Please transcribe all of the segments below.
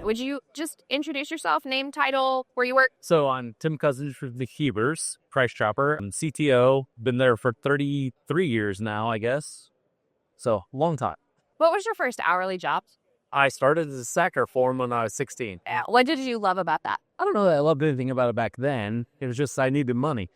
Would you just introduce yourself, name, title, where you work? So I'm Tim Cosens with McKeever's, Price Chopper. I'm CTO, been there for 33 years now, I guess. So, long time. What was your first hourly job? I started as a sacker form when I was 16. What did you love about that? I don't know that I loved anything about it back then. It was just I needed money.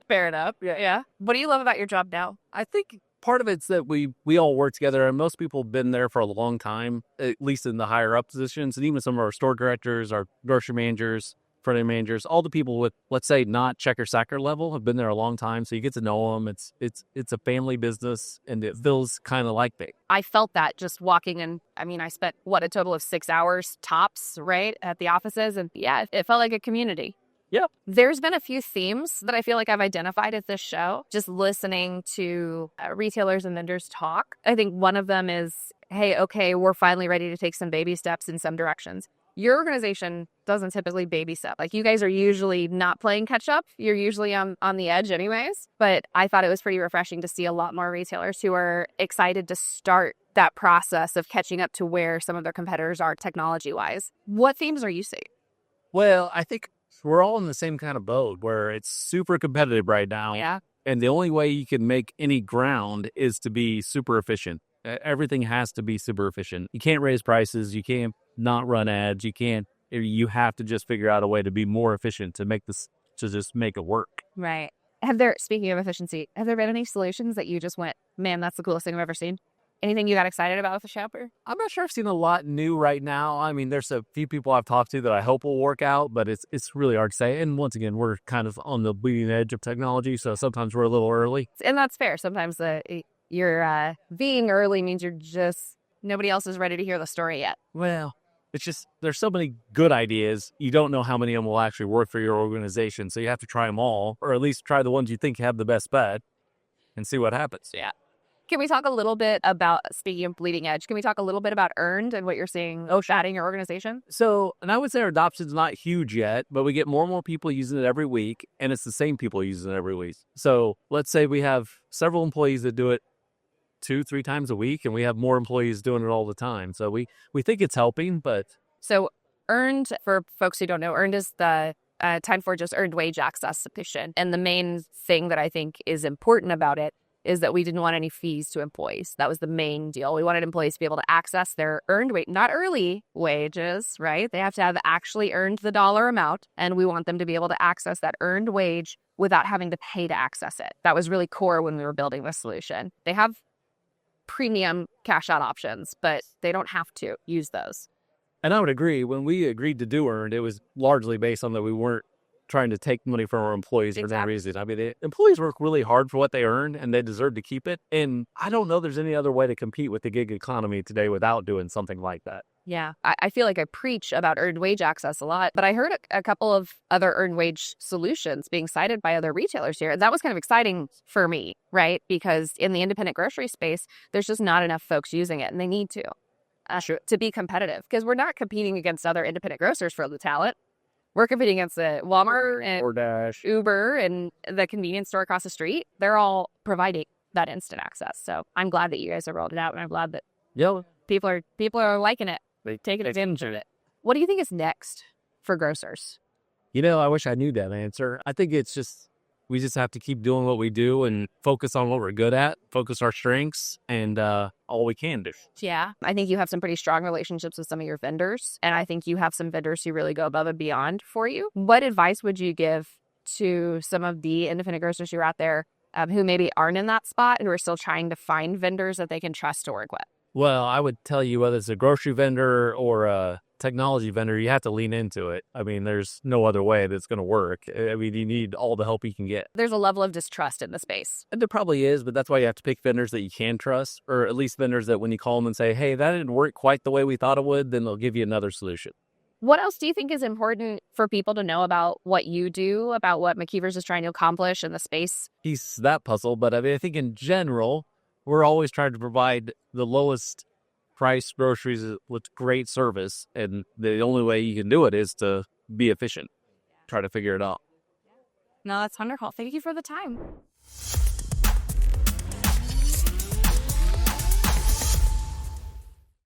Fair enough. Yeah. What do you love about your job now? I think part of it's that we all work together, and most people have been there for a long time, at least in the higher up positions, and even some of our store directors, our grocery managers, front-end managers, all the people with, let's say, not checker sacker level have been there a long time, so you get to know them. It's a family business, and it feels kind of like big. I felt that just walking in. I mean, I spent, a total of 6 hours tops, right, at the offices, and yeah, it felt like a community. Yeah. There's been a few themes that I feel like I've identified at this show, just listening to retailers and vendors talk. I think one of them is, hey, okay, we're finally ready to take some baby steps in some directions. Your organization doesn't typically baby step. Like, you guys are usually not playing catch up. You're usually on the edge anyways. But I thought it was pretty refreshing to see a lot more retailers who are excited to start that process of catching up to where some of their competitors are technology-wise. What themes are you seeing? Well, I think we're all in the same kind of boat where it's super competitive right now. Yeah. And the only way you can make any ground is to be super efficient. Everything has to be super efficient. You can't raise prices. You can't not run ads. You have to just figure out a way to be more efficient to just make it work. Right. Speaking of efficiency, have there been any solutions that you just went, man, that's the coolest thing I've ever seen? Anything you got excited about with the shopper? I'm not sure I've seen a lot new right now. I mean, there's a few people I've talked to that I hope will work out, but it's really hard to say. And once again, we're kind of on the bleeding edge of technology, so sometimes we're a little early. And that's fair. Sometimes you're being early means nobody else is ready to hear the story yet. Well, it's just there's so many good ideas. You don't know how many of them will actually work for your organization, so you have to try them all, or at least try the ones you think have the best bet and see what happens. Yeah. Can we talk a little bit about, speaking of bleeding edge, can we talk a little bit about earned and what you're seeing in your organization? So, and I would say our adoption's not huge yet, but we get more and more people using it every week, and it's the same people using it every week. So let's say we have several employees that do it 2-3 times a week, and we have more employees doing it all the time. So we think it's helping, but... So earned, for folks who don't know, earned is the TimeForge's earned wage access solution. And the main thing that I think is important about it is that we didn't want any fees to employees. That was the main deal. We wanted employees to be able to access their earned wage, not early wages, right? They have to have actually earned the dollar amount, and we want them to be able to access that earned wage without having to pay to access it. That was really core when we were building this solution. They have premium cash out options, but they don't have to use those. And I would agree. When we agreed to do earned, it was largely based on that we weren't trying to take money from our employees for that reason. I mean, the employees work really hard for what they earn, and they deserve to keep it. And I don't know there's any other way to compete with the gig economy today without doing something like that. Yeah, I feel like I preach about earned wage access a lot, but I heard a couple of other earned wage solutions being cited by other retailers here. And that was kind of exciting for me, right? Because in the independent grocery space, there's just not enough folks using it, and they need to be competitive, because we're not competing against other independent grocers for the talent. We're competing against the Walmart and DoorDash, Uber, and the convenience store across the street. They're all providing that instant access. So I'm glad that you guys have rolled it out, and I'm glad that people are liking it. They're taking advantage of it. What do you think is next for grocers? I wish I knew that answer. I think we just have to keep doing what we do and focus on what we're good at, focus our strengths, and all we can do. Yeah. I think you have some pretty strong relationships with some of your vendors, and I think you have some vendors who really go above and beyond for you. What advice would you give to some of the independent grocers who are out there who maybe aren't in that spot and who are still trying to find vendors that they can trust to work with? Well, I would tell you, whether it's a grocery vendor or a technology vendor, you have to lean into it. I mean, there's no other way that's going to work. I mean, you need all the help you can get. There's a level of distrust in the space. And there probably is, but that's why you have to pick vendors that you can trust, or at least vendors that when you call them and say, hey, that didn't work quite the way we thought it would, then they'll give you another solution. What else do you think is important for people to know about what you do, about what McKeever's is trying to accomplish in the space? Piece that puzzle, but I mean, I think in general, we're always trying to provide the lowest price groceries with great service, and the only way you can do it is to be efficient. Try to figure it out. No, that's wonderful. Thank you for the time.